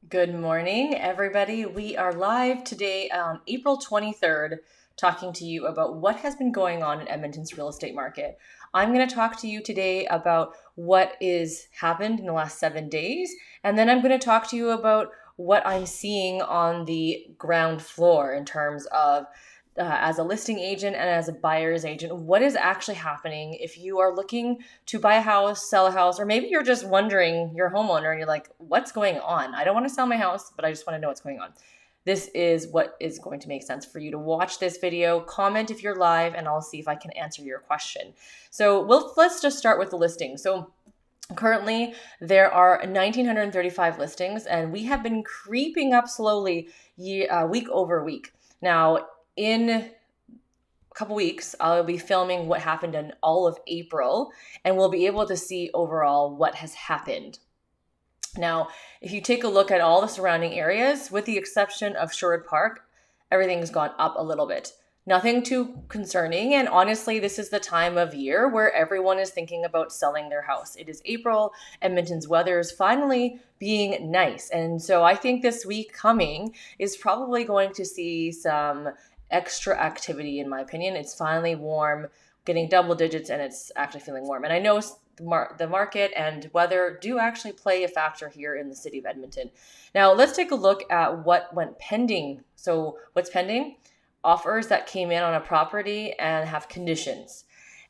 Good morning, everybody. We are live today on April 23rd, talking to you about what has been going on in Edmonton's real estate market. I'm going to talk to you today about what is happened in the last 7 days, and then I'm going to talk to you about what I'm seeing on the ground floor in terms of as a listing agent and as a buyer's agent, what is actually happening if you are looking to buy a house, sell a house, or maybe you're just wondering, you're a homeowner and you're like, what's going on? I don't want to sell my house, but I just want to know what's going on. This is what is going to make sense for you to watch this video. Comment if you're live and I'll see if I can answer your question. So let's just start with the listing. So currently, there are 1,935 listings, and we have been creeping up slowly week over week. Now, in a couple weeks, I'll be filming what happened in all of April, and we'll be able to see overall what has happened. Now, if you take a look at all the surrounding areas, with the exception of Sherwood Park, everything's gone up a little bit. Nothing too concerning, and honestly, this is the time of year where everyone is thinking about selling their house. It is April, Edmonton's weather is finally being nice, and so I think this week coming is probably going to see some extra activity, in my opinion. It's finally warm, getting double digits, and it's actually feeling warm. And I know the market and weather do actually play a factor here in the city of Edmonton. Now, let's take a look at what went pending. So what's pending? Offers that came in on a property and have conditions.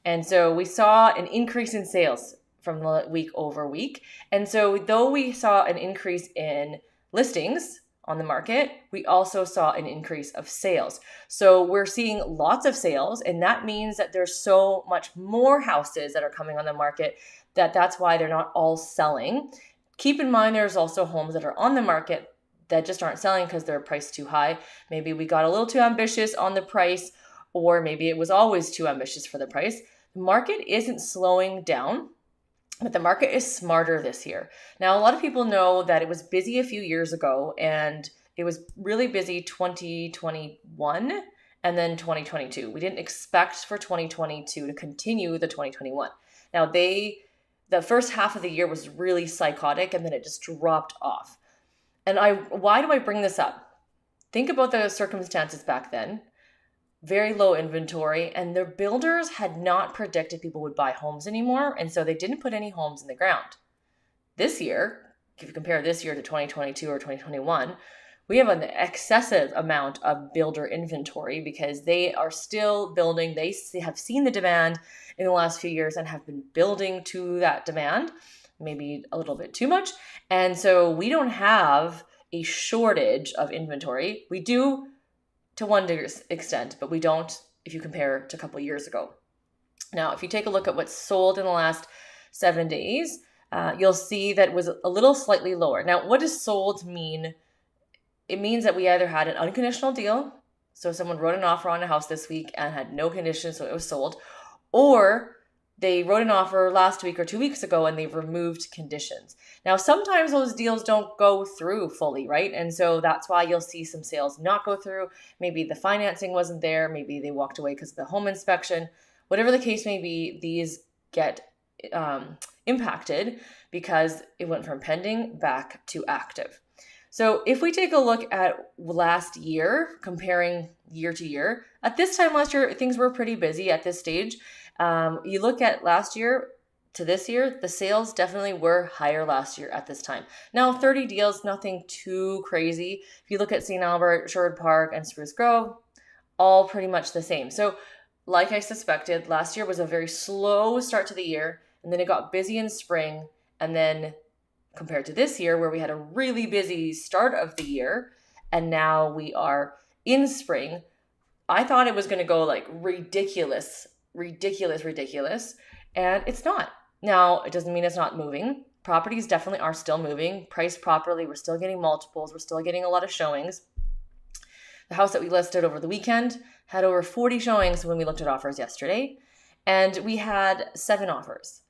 And so we saw an increase in sales from week over week. And so though we saw an increase in listings on the market, we also saw an increase of sales. So we're seeing lots of sales, and that means that there's so much more houses that are coming on the market that's why they're not all selling. Keep in mind, there's also homes that are on the market that just aren't selling because they're priced too high. Maybe we got a little too ambitious on the price, or maybe it was always too ambitious for the price. The market isn't slowing down, but the market is smarter this year. Now, a lot of people know that it was busy a few years ago, and it was really busy 2021 and then 2022. We didn't expect for 2022 to continue the 2021. Now, the first half of the year was really psychotic, and then it just dropped off. And why do I bring this up? Think about the circumstances back then. Very low inventory, and the builders had not predicted people would buy homes anymore, and so they didn't put any homes in the ground. This year, if you compare this year to 2022 or 2021, we have an excessive amount of builder inventory because they are still building. They have seen the demand in the last few years and have been building to that demand, maybe a little bit too much. And so we don't have a shortage of inventory. We do to one extent, but we don't if you compare to a couple of years ago. Now, if you take a look at what's sold in the last 7 days, you'll see that it was a little slightly lower. Now, what does sold mean? It means that we either had an unconditional deal, so someone wrote an offer on a house this week and had no conditions, so it was sold, or they wrote an offer last week or 2 weeks ago and they've removed conditions. Now, sometimes those deals don't go through fully, right? And so that's why you'll see some sales not go through. Maybe the financing wasn't there. Maybe they walked away because of the home inspection. Whatever the case may be, these get impacted because it went from pending back to active. So if we take a look at last year, comparing year to year, at this time last year, things were pretty busy at this stage. You look at last year to this year, the sales definitely were higher last year at this time. Now, 30 deals, nothing too crazy. If you look at St. Albert, Sherwood Park, and Spruce Grove, all pretty much the same. So like I suspected, last year was a very slow start to the year, and then it got busy in spring, and then compared to this year where we had a really busy start of the year, and now we are in spring, I thought it was going to go like ridiculous, and it's not. Now, it doesn't mean it's not moving. Properties definitely are still moving, priced properly. We're still getting multiples. We're still getting a lot of showings. The house that we listed over the weekend had over 40 showings when we looked at offers yesterday, and we had 7 offers.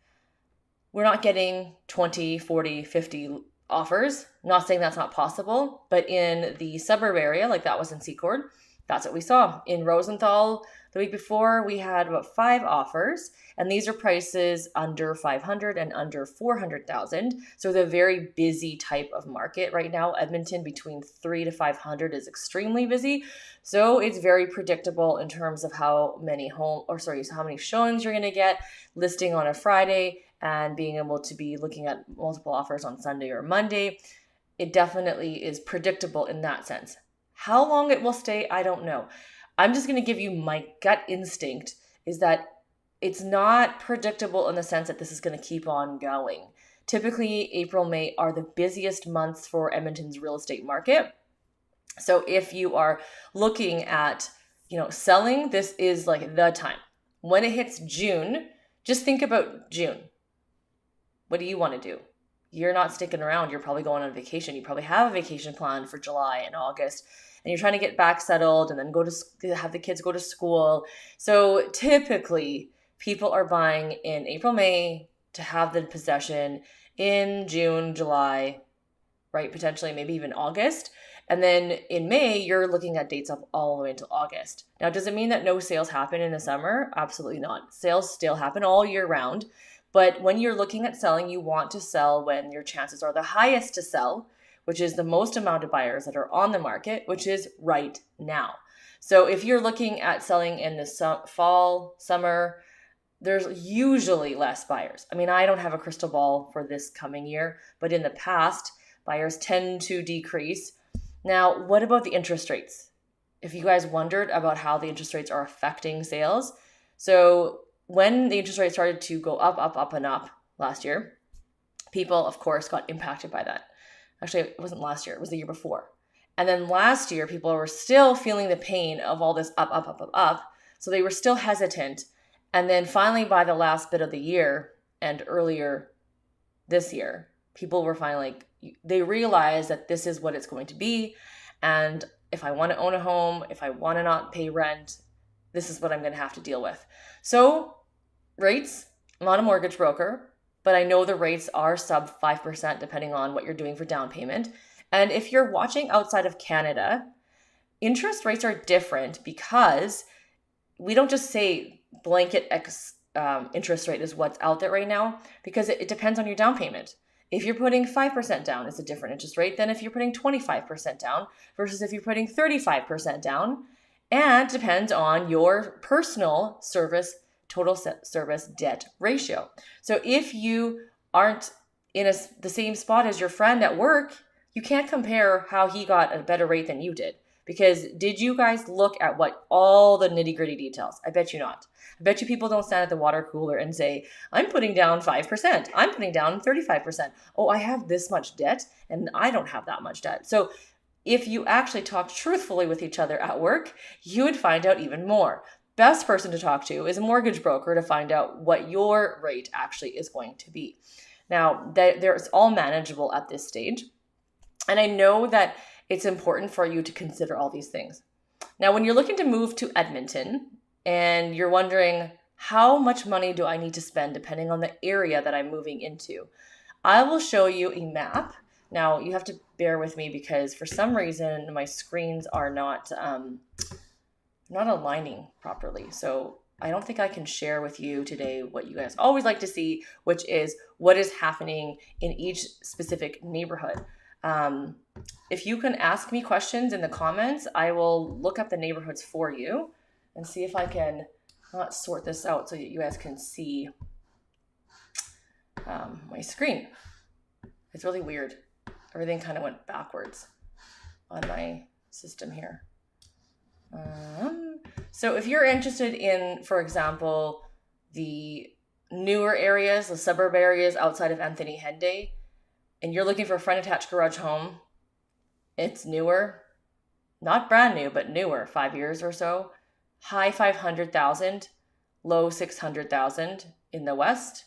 We're not getting 20, 40, 50 offers. Not saying that's not possible, but in the suburb area, like that was in Secord, That's what we saw. In Rosenthal, the week before, we had about 5 offers, and these are prices under 500 and under 400,000. So the very busy type of market right now. Edmonton between 3 to 500 is extremely busy. So it's very predictable in terms of how many how many showings you're going to get, listing on a Friday and being able to be looking at multiple offers on Sunday or Monday. It definitely is predictable in that sense. How long it will stay, I don't know. I'm just going to give you my gut instinct is that it's not predictable in the sense that this is going to keep on going. Typically, April, May are the busiest months for Edmonton's real estate market. So if you are looking at, selling, this is like the time. When it hits June, just think about June. What do you want to do? You're not sticking around. You're probably going on vacation. You probably have a vacation planned for July and August, and you're trying to get back settled and then have the kids go to school. So typically, people are buying in April, May to have the possession in June, July, right? Potentially maybe even August. And then in May, you're looking at dates up all the way until August. Now, does it mean that no sales happen in the summer? Absolutely not. Sales still happen all year round. But when you're looking at selling, you want to sell when your chances are the highest to sell, which is the most amount of buyers that are on the market, which is right now. So if you're looking at selling in the fall, summer, there's usually less buyers. I mean, I don't have a crystal ball for this coming year, but in the past, buyers tend to decrease. Now, what about the interest rates? If you guys wondered about how the interest rates are affecting sales, so when the interest rate started to go up, and up last year, people, of course, got impacted by that. Actually, it wasn't last year. It was the year before. And then last year, people were still feeling the pain of all this up. So they were still hesitant. And then finally, by the last bit of the year and earlier this year, people were finally they realized that this is what it's going to be. And if I want to own a home, if I want to not pay rent, this is what I'm going to have to deal with. So rates, I'm not a mortgage broker, but I know the rates are sub 5% depending on what you're doing for down payment. And if you're watching outside of Canada, interest rates are different because we don't just say blanket interest rate is what's out there right now, because it depends on your down payment. If you're putting 5% down, it's a different interest rate than if you're putting 25% down versus if you're putting 35% down. And depends on your personal total service debt ratio. So if you aren't in the same spot as your friend at work, you can't compare how he got a better rate than you did. Because did you guys look at all the nitty gritty details? I bet you not. I bet you people don't stand at the water cooler and say, I'm putting down 5%. I'm putting down 35%. Oh, I have this much debt and I don't have that much debt. So if you actually talk truthfully with each other at work, you would find out even more. Best person to talk to is a mortgage broker to find out what your rate actually is going to be. Now, it's all manageable at this stage. And I know that it's important for you to consider all these things. Now, when you're looking to move to Edmonton and you're wondering, how much money do I need to spend depending on the area that I'm moving into? I will show you a map. Now, you have to bear with me because for some reason, my screens are not aligning properly. So I don't think I can share with you today what you guys always like to see, which is what is happening in each specific neighborhood. If you can ask me questions in the comments, I will look up the neighborhoods for you and see if I can not sort this out so that you guys can see my screen. It's really weird. Everything kind of went backwards on my system here. So if you're interested in, for example, the newer areas, the suburb areas outside of Anthony Henday, and you're looking for a front attached garage home, it's newer, not brand new, but newer, 5 years or so, high 500,000, low 600,000 in the west,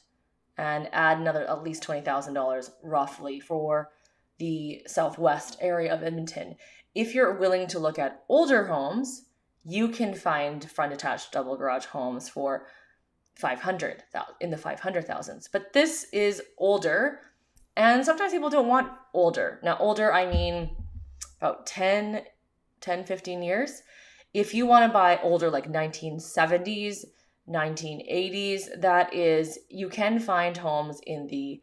and add another at least $20,000 roughly for the southwest area of Edmonton. If you're willing to look at older homes, you can find front attached double garage homes for 500,000 in the 500,000s. But this is older, and sometimes people don't want older. Now, older, I mean about 10, 15 years. If you want to buy older, like 1970s, 1980s, you can find homes in the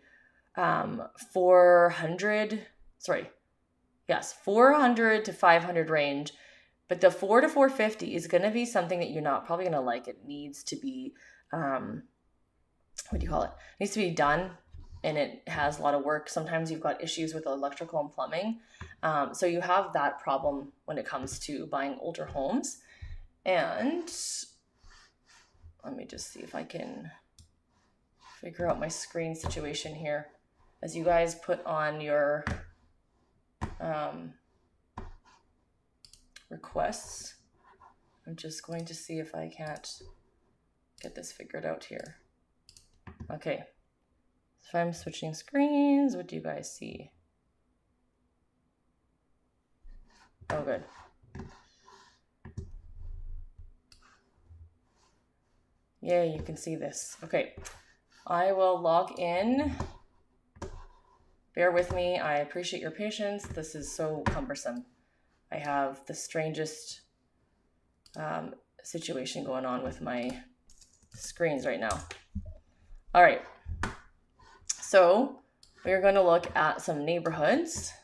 400 to 500 range. But the 4 to 450 is going to be something that you're not probably going to like. It needs to be, what do you call it? It needs to be done, and it has a lot of work. Sometimes you've got issues with electrical and plumbing. So you have that problem when it comes to buying older homes. And let me just see if I can figure out my screen situation here. As you guys put on your requests, I'm just going to see if I can't get this figured out here. Okay, so if I'm switching screens, what do you guys see? Oh, good. Yeah, you can see this. Okay, I will log in. Bear with me. I appreciate your patience. This is so cumbersome. I have the strangest situation going on with my screens right now. All right. So we're going to look at some neighborhoods.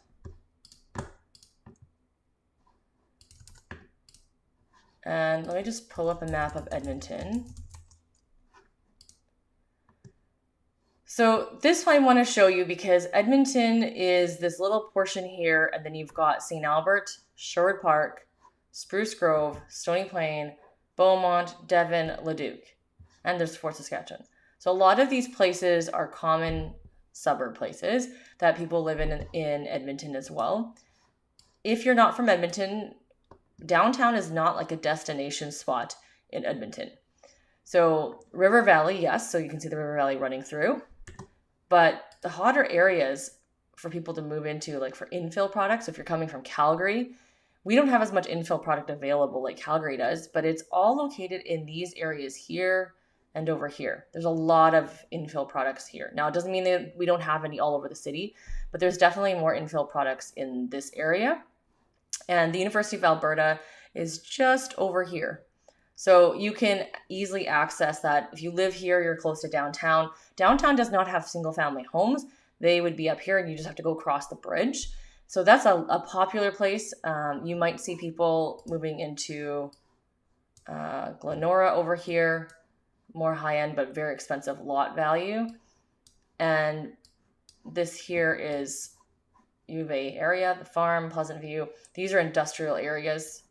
And let me just pull up a map of Edmonton. So this I want to show you because Edmonton is this little portion here, and then you've got St. Albert, Sherwood Park, Spruce Grove, Stony Plain, Beaumont, Devon, Leduc, and there's Fort Saskatchewan. So a lot of these places are common suburb places that people live in Edmonton as well. If you're not from Edmonton, downtown is not like a destination spot in Edmonton. So River Valley, yes, so you can see the River Valley running through. But the hotter areas for people to move into, like for infill products, if you're coming from Calgary, we don't have as much infill product available like Calgary does, but it's all located in these areas here and over here. There's a lot of infill products here. Now, it doesn't mean that we don't have any all over the city, but there's definitely more infill products in this area. And the University of Alberta is just over here. So you can easily access that. If you live here, you're close to downtown. Downtown does not have single family homes. They would be up here and you just have to go across the bridge. So that's a popular place. You might see people moving into Glenora over here, more high end, but very expensive lot value. And this here is U of A area, the farm, Pleasant View. These are industrial areas.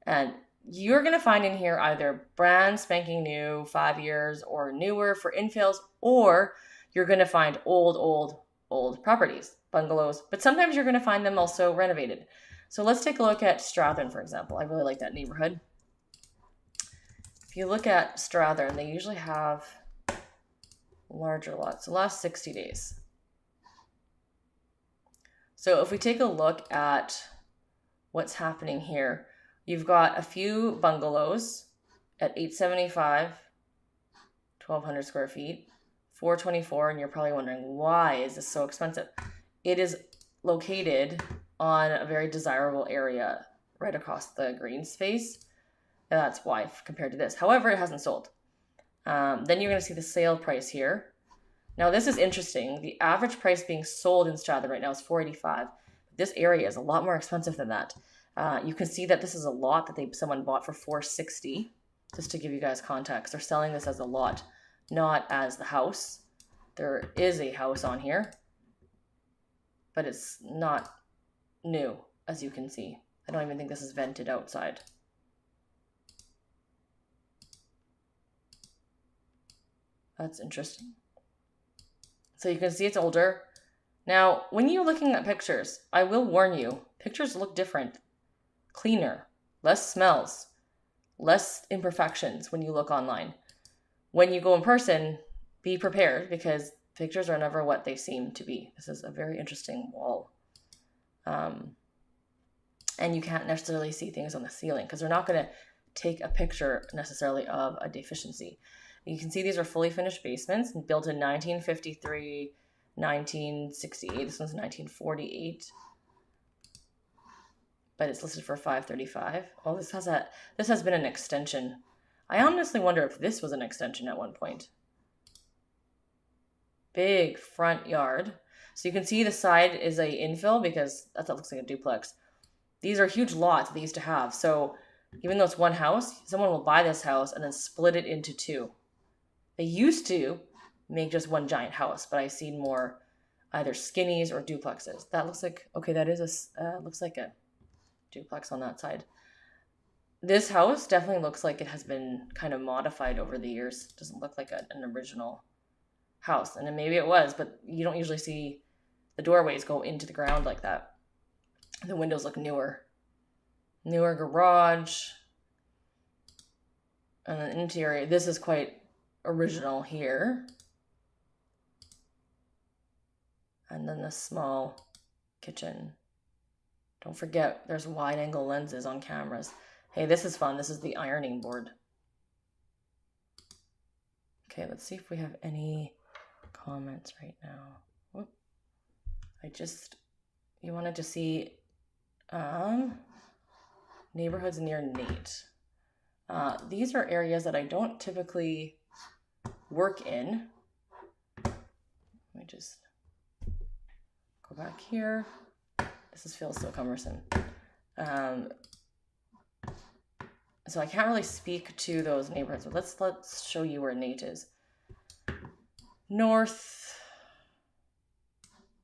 And you're going to find in here either brand spanking new, 5 years or newer for infills, or you're going to find old properties, bungalows, but sometimes you're going to find them also renovated. So let's take a look at Strathern, for example. I really like that neighborhood. If you look at Strathern, they usually have larger lots, the last 60 days. So if we take a look at what's happening here, you've got a few bungalows at $875, 1,200 square feet, $424, and you're probably wondering, why is this so expensive? It is located on a very desirable area right across the green space. And that's why compared to this. However, it hasn't sold. Then you're going to see the sale price here. Now, this is interesting. The average price being sold in Strathern right now is $485. This area is a lot more expensive than that. You can see that this is a lot that someone bought for $460. Just to give you guys context, they're selling this as a lot, not as the house. There is a house on here, but it's not new, as you can see. I don't even think this is vented outside. That's interesting. So you can see it's older. Now, when you're looking at pictures, I will warn you, pictures look different, cleaner, less smells, less imperfections when you look online. When you go in person, be prepared because pictures are never what they seem to be. This is a very interesting wall. And you can't necessarily see things on the ceiling because they're not going to take a picture necessarily of a deficiency. You can see these are fully finished basements built in 1953, 1968. This one's 1948. but it's listed for $535. Oh, this has been an extension. I honestly wonder if this was an extension at one point. Big front yard. So you can see the side is a infill because that looks like a duplex. These are huge lots they used to have. So even though it's one house, someone will buy this house and then split it into two. They used to make just one giant house, but I've seen more either skinnies or duplexes. That looks like, okay, that is looks like a duplex on that side. This house definitely looks like it has been kind of modified over the years. Doesn't look like an original house. And then maybe it was, but you don't usually see the doorways go into the ground like that. The windows look newer. Newer garage. And the interior, this is quite original here. And then the small kitchen. Don't forget, there's wide angle lenses on cameras. Hey, this is fun. This is the ironing board. Okay, let's see if we have any comments right now. Whoop. You wanted to see neighborhoods near Nate. These are areas that I don't typically work in. Let me just go back here. Feels so cumbersome. So I can't really speak to those neighborhoods, but let's show you where Nate is. North,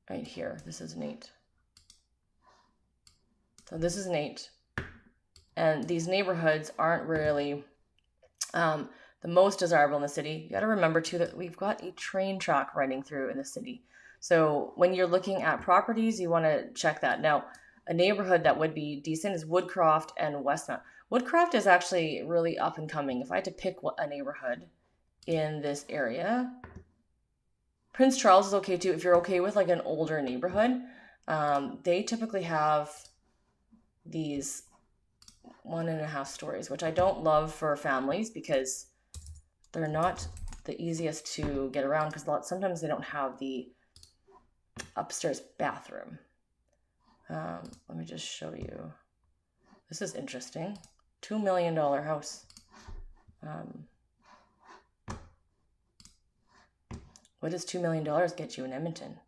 right here. This is Nate. So this is Nate. And these neighborhoods aren't really the most desirable in the city. You got to remember too that we've got a train track running through in the city. So when you're looking at properties, you want to check that. Now, a neighborhood that would be decent is Woodcroft and Westmount. Woodcroft is actually really up and coming. If I had to pick a neighborhood in this area, Prince Charles is okay too. If you're okay with like an older neighborhood, they typically have these 1.5 stories, which I don't love for families because they're not the easiest to get around because sometimes they don't have the upstairs bathroom. Let me just show you. This is interesting. $2 million house. What does $2 million get you in Edmonton?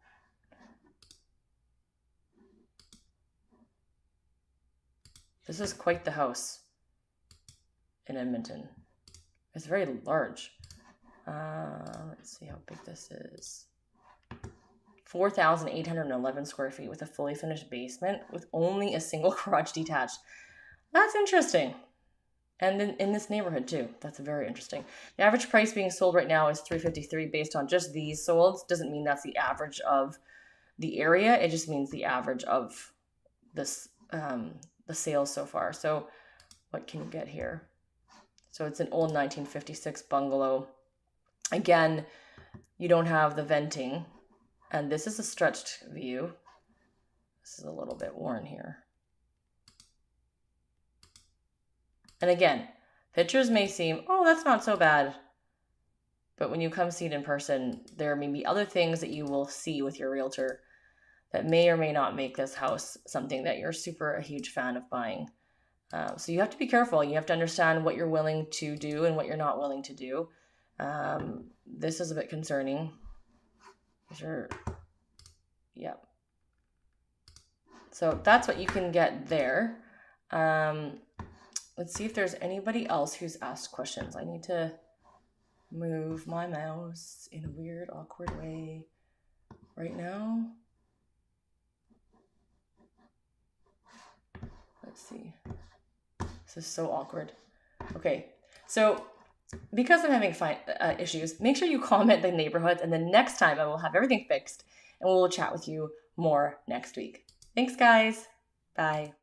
This is quite the house in Edmonton. It's very large. Let's see how big this is. 4,811 square feet with a fully finished basement with only a single garage detached. That's interesting. And in this neighborhood too. That's very interesting. The average price being sold right now is $353 based on just these sold. Doesn't mean that's the average of the area. It just means the average of this the sales so far. So what can you get here? So it's an old 1956 bungalow. Again, you don't have the venting. And this is a stretched view. This is a little bit worn here. And again, pictures may seem, oh, that's not so bad. But when you come see it in person, there may be other things that you will see with your realtor that may or may not make this house something that you're a huge fan of buying. So you have to be careful. You have to understand what you're willing to do and what you're not willing to do. This is a bit concerning. Sure. Yeah. So that's what you can get there. Let's see if there's anybody else who's asked questions. I need to move my mouse in a weird, awkward way right now. Let's see. This is so awkward. Okay, so because I'm having issues, make sure you comment the neighborhoods, and then next time I will have everything fixed, and we'll chat with you more next week. Thanks, guys. Bye.